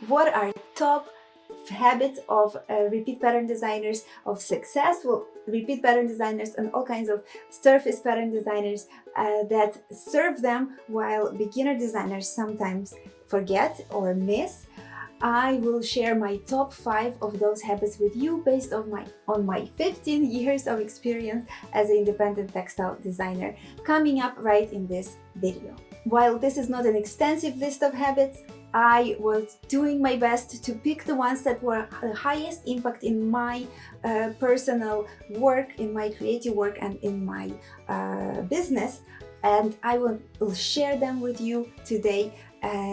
what are top habits of repeat pattern designers, of successful repeat pattern designers, and all kinds of surface pattern designers that serve them while beginner designers sometimes forget or miss. I will share my top 5 of those habits with you based on my 15 years of experience as an independent textile designer, coming up right in this video. While this is not an extensive list of habits, I was doing my best to pick the ones that were the highest impact in my personal work, in my creative work, and in my business. And I will share them with you today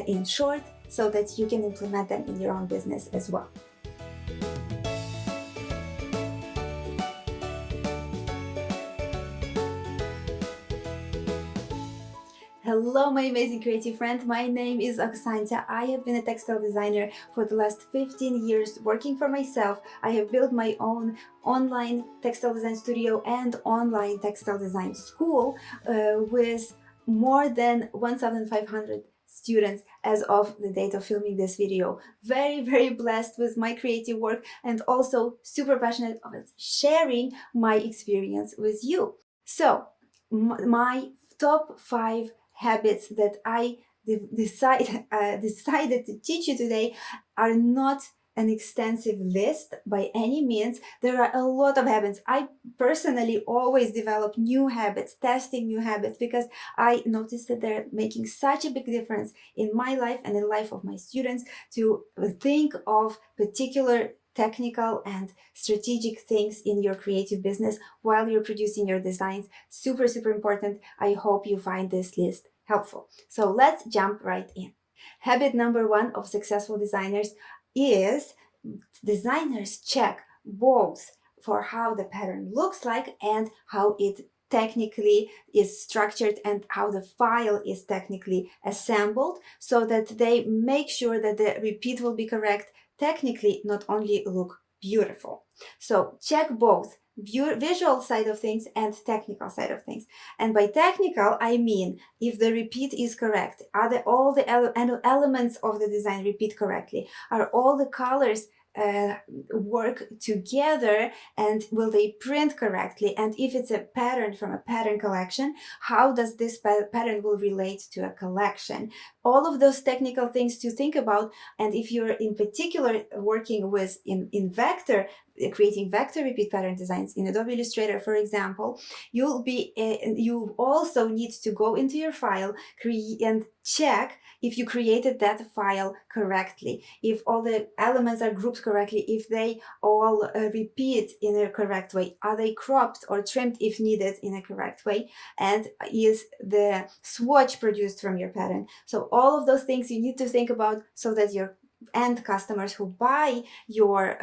in short, so that you can implement them in your own business as well. Hello, my amazing creative friend. My name is Oksancia. I have been a textile designer for the last 15 years, working for myself. I have built my own online textile design studio and online textile design school with more than 1,500 students as of the date of filming this video. Very blessed with my creative work, and also super passionate about sharing my experience with you. So my top 5 habits that I decided to teach you today are not an extensive list by any means. There are a lot of habits. I personally always develop new habits, testing new habits, because I noticed that they're making such a big difference in my life and in the life of my students, to think of particular technical and strategic things in your creative business while you're producing your designs. Super important. I hope you find this list helpful. So let's jump right in. Habit number 1 of successful designers is designers check both for how the pattern looks like and how it technically is structured and how the file is technically assembled, so that they make sure that the repeat will be correct technically, not only look beautiful. So check both visual side of things and technical side of things. And by technical, I mean if the repeat is correct, are all the elements of the design repeat correctly, are all the colors work together, and will they print correctly, and if it's a pattern from a pattern collection, how does this pattern will relate to a collection. All of those technical things to think about. And if you're in particular working with in vector, creating vector repeat pattern designs in Adobe Illustrator, for example, you also need to go into your file, and check if you created that file correctly, if all the elements are grouped correctly, if they all repeat in a correct way, are they cropped or trimmed if needed in a correct way, and is the swatch produced from your pattern. So all of those things you need to think about, so that your end customers who buy your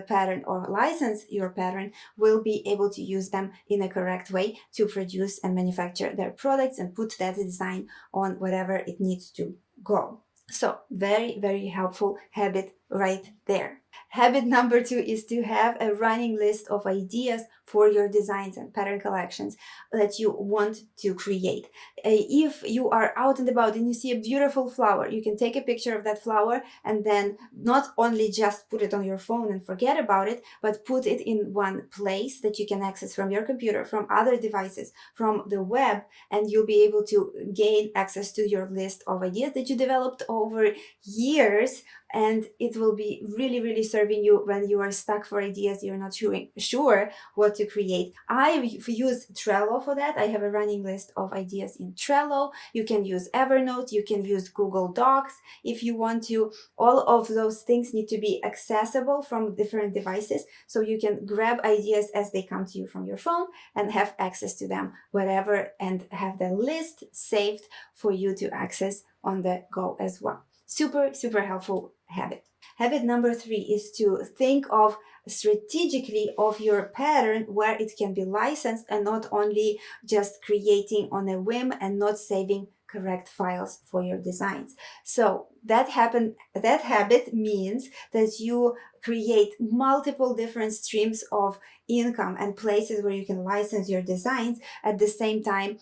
pattern or license your pattern will be able to use them in a correct way to produce and manufacture their products and put that design on whatever it needs to go. So very helpful habit right there. Habit number 2 is to have a running list of ideas for your designs and pattern collections that you want to create. If you are out and about and you see a beautiful flower, you can take a picture of that flower and then not only just put it on your phone and forget about it, but put it in one place that you can access from your computer, from other devices, from the web, and you'll be able to gain access to your list of ideas that you developed over years. And it will be really serving you when you are stuck for ideas, you're not sure what to create. I use Trello for that. I have a running list of ideas in Trello. You can use Evernote, you can use Google Docs if you want to. All of those things need to be accessible from different devices, so you can grab ideas as they come to you from your phone and have access to them wherever, and have the list saved for you to access on the go as well. Super helpful habit. Habit number 3 is to think of strategically of your pattern where it can be licensed, and not only just creating on a whim and not saving correct files for your designs. So that habit means that you create multiple different streams of income and places where you can license your designs at the same time,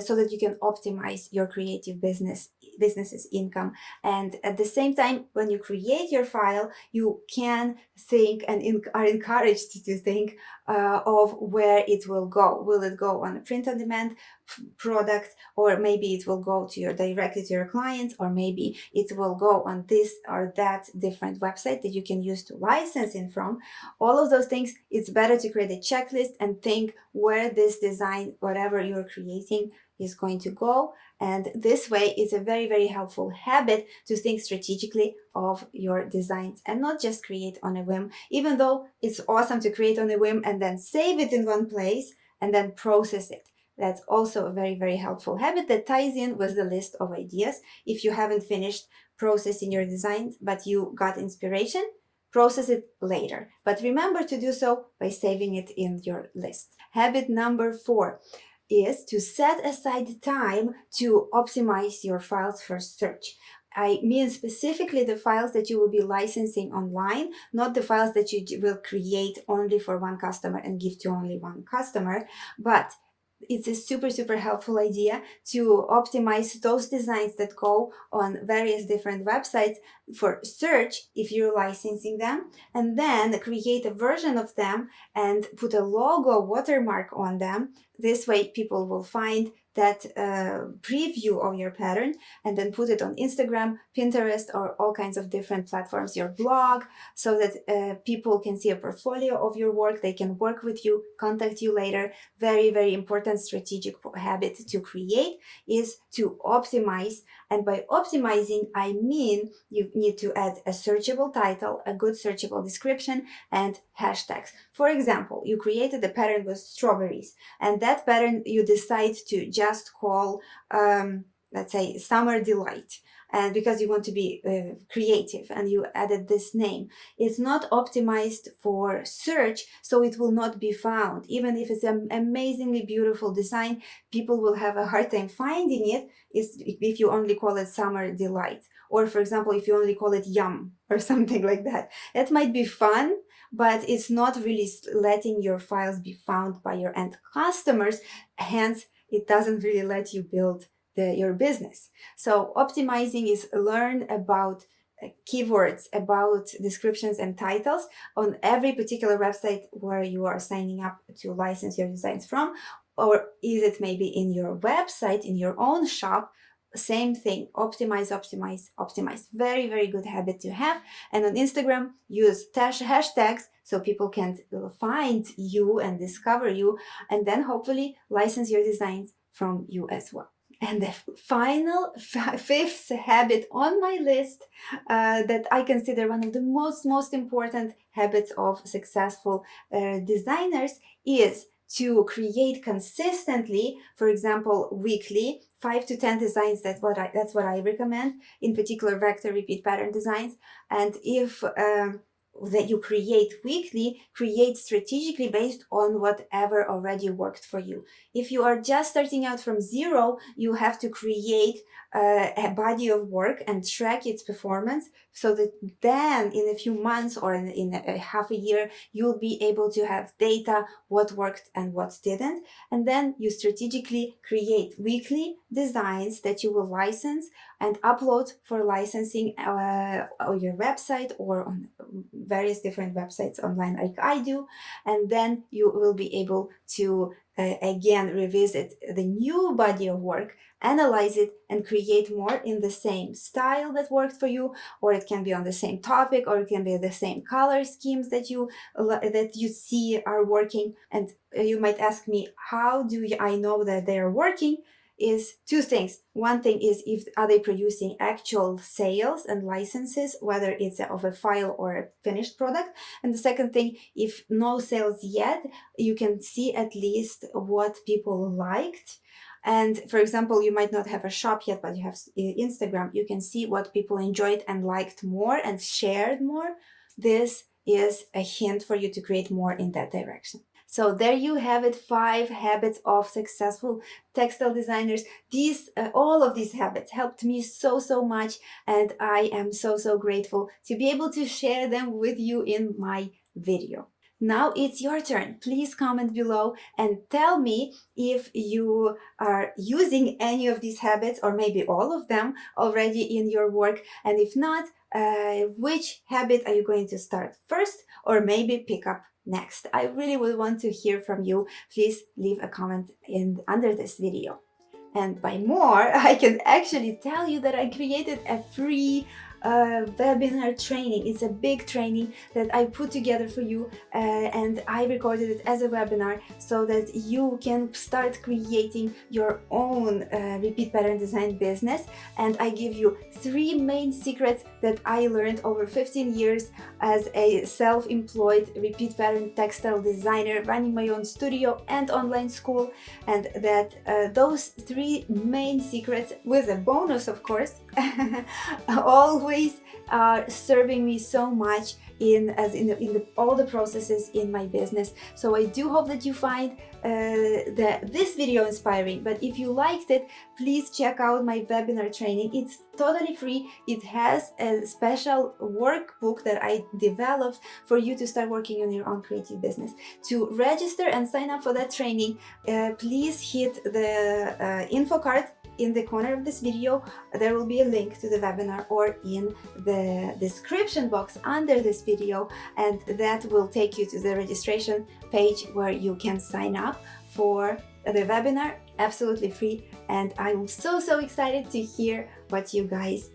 so that you can optimize your creative business business's income. And at the same time, when you create your file, you can think and are encouraged to think of where it will go. Will it go on a print-on-demand product, or maybe it will go to directly to your clients, or maybe it will go on this or that different website that you can use to license in from. All of those things, it's better to create a checklist and think where this design, whatever you're creating, is going to go. And this way, it's a very, very helpful habit to think strategically of your designs and not just create on a whim, even though it's awesome to create on a whim and then save it in one place and then process it. That's also a very, very helpful habit that ties in with the list of ideas. If you haven't finished processing your designs, but you got inspiration, process it later. But remember to do so by saving it in your list. Habit number 4 is to set aside time to optimize your files for search. I mean specifically the files that you will be licensing online, not the files that you will create only for one customer and give to only one customer, but it's a super, super helpful idea to optimize those designs that go on various different websites for search if you're licensing them, and then create a version of them and put a logo watermark on them. This way people will find that preview of your pattern and then put it on Instagram, Pinterest, or all kinds of different platforms, your blog, so that people can see a portfolio of your work. They can work with you, contact you later. Very, very important strategic habit to create is to optimize. And by optimizing, I mean you need to add a searchable title, a good searchable description, and hashtags. For example, you created a pattern with strawberries, and that pattern you decide to just call, let's say, Summer Delight. And because you want to be creative and you added this name, it's not optimized for search, so it will not be found. Even if it's an amazingly beautiful design, people will have a hard time finding it if you only call it Summer Delight. Or for example, if you only call it Yum or something like that. That might be fun, but it's not really letting your files be found by your end customers. Hence, it doesn't really let you build your business. So optimizing is learn about keywords, about descriptions and titles on every particular website where you are signing up to license your designs from, or is it maybe in your website, in your own shop? Same thing, optimize, optimize, optimize. Very, very good habit to have. And on Instagram, use hashtags so people can find you and discover you, and then hopefully license your designs from you as well. And the final fifth habit on my list that I consider one of the most important habits of successful designers is to create consistently, for example, weekly, 5 to 10 designs. That's what I recommend, in particular vector repeat pattern designs. And if that you create weekly, create strategically based on whatever already worked for you. If you are just starting out from zero, you have to create a body of work and track its performance, so that then in a few months or in a half a year, you'll be able to have data, what worked and what didn't. And then you strategically create weekly designs that you will license and upload for licensing on your website or on various different websites online like I do. And then you will be able to again revisit the new body of work, analyze it, and create more in the same style that worked for you, or it can be on the same topic, or it can be the same color schemes that you see are working. And you might ask me, how do I know that they are working? Is two things. One thing is, are they producing actual sales and licenses, whether it's of a file or a finished product. And the second thing, if no sales yet, you can see at least what people liked. And for example, you might not have a shop yet, but you have Instagram. You can see what people enjoyed and liked more and shared more. This is a hint for you to create more in that direction. So there you have it, 5 habits of successful textile designers. All of these habits helped me so much, and I am so grateful to be able to share them with you in my video. Now it's your turn. Please comment below and tell me if you are using any of these habits or maybe all of them already in your work. And if not, which habit are you going to start first or maybe pick up next? I really would want to hear from you. Please leave a comment under this video. And by more, I can actually tell you that I created a free webinar training. It's a big training that I put together for you, and I recorded it as a webinar so that you can start creating your own repeat pattern design business. And I give you 3 main secrets that I learned over 15 years as a self-employed repeat pattern textile designer, running my own studio and online school. And that those 3 main secrets, with a bonus of course, always are serving me so much in all the processes in my business. So I do hope that you find this video inspiring. But if you liked it, please check out my webinar training. It's totally free. It has a special workbook that I developed for you to start working on your own creative business. To register and sign up for that training, please hit the info card in the corner of this video. There will be a link to the webinar, or in the description box under this video, and that will take you to the registration page where you can sign up for the webinar absolutely free. And I'm so excited to hear what you guys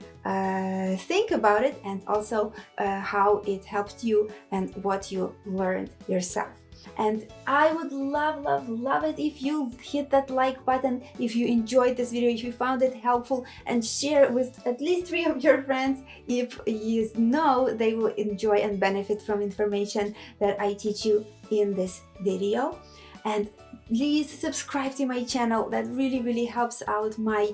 think about it, and also how it helped you and what you learned yourself. And I would love it if you hit that like button if you enjoyed this video, if you found it helpful, and share it with at least 3 of your friends if you know they will enjoy and benefit from information that I teach you in this video. And please subscribe to my channel. That really helps out my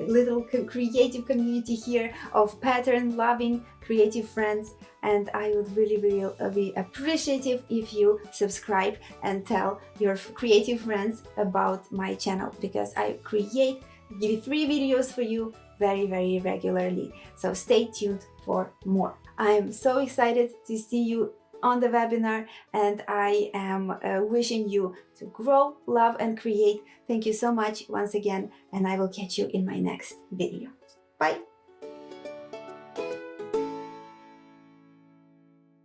little creative community here of pattern loving creative friends. And I would really be appreciative if you subscribe and tell your creative friends about my channel, because I give free videos for you very regularly. So stay tuned for more. I'm so excited to see you on the webinar, and I am wishing you to grow, love, and create. Thank you so much once again, and I will catch you in my next video. Bye!